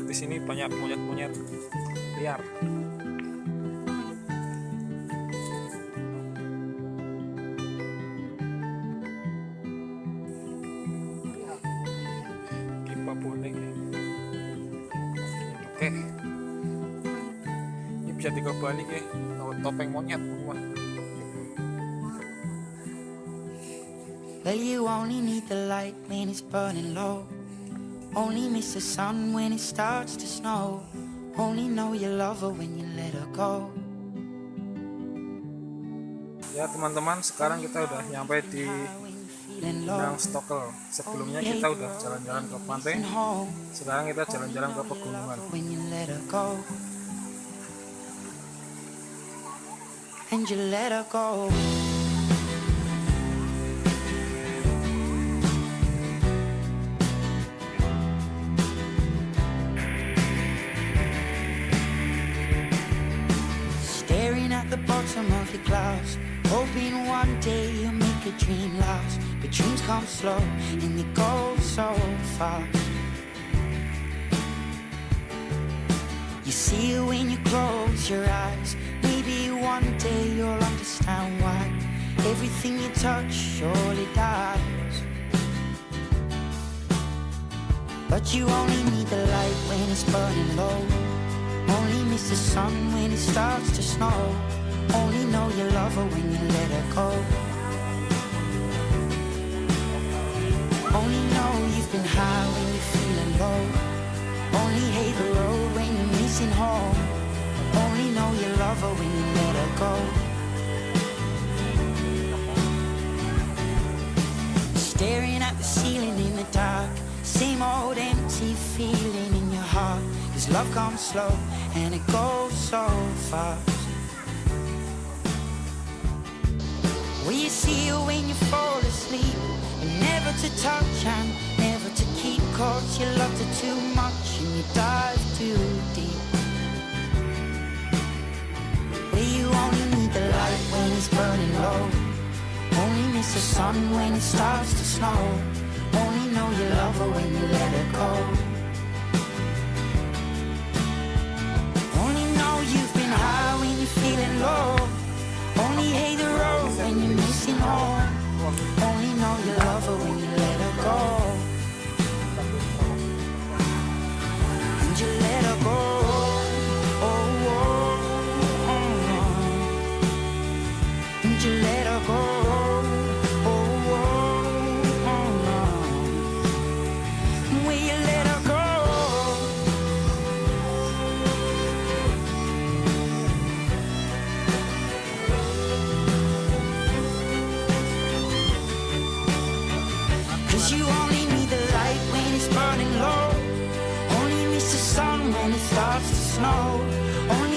di sini banyak monyet-monyet liar. Pipa bonek. Oke. Ini bisa tiga balik ya, topeng monyet semua. Well, you only need the light when it's burning low. Only miss the sun when it starts to snow. Only know you love her when you let her go. Ya teman-teman, sekarang kita udah nyampe di benang stokel. Sebelumnya kita udah jalan-jalan ke pantai. Sekarang kita jalan-jalan ke pegunungan. And you let her go. Staring at the bottom of your glass, hoping one day you'll make a dream last. But dreams come slow and they go so fast. You see it when you close your eyes. Maybe one day you'll understand why everything you touch surely dies. But you only need the light when it's burning low. Only miss the sun when it starts to snow. Only know you love her when you let her go. Only know you've been high when you're feeling low. Only hate the road when you're missing home. Only know you love her when you let her go. Staring at the ceiling in the dark, same old empty feeling in your heart. 'Cause love comes slow and it goes so fast. Will you see her when you fall asleep? And never to touch and never to keep, 'cause you loved her too much and you dive too deep. Will you only need the light when it's burning low? Only miss the sun when it starts to snow. Only know you love her when you let her go. Only know you've been high when you're feeling low. Only hate the road when you're missing home. Only know you love her when you let her go. And you let her go. Oh, oh, oh. And you let her go. Oh, oh, oh. Will you let her go? You only need the light when it's burning low. Only miss the sun when it starts to snow. Only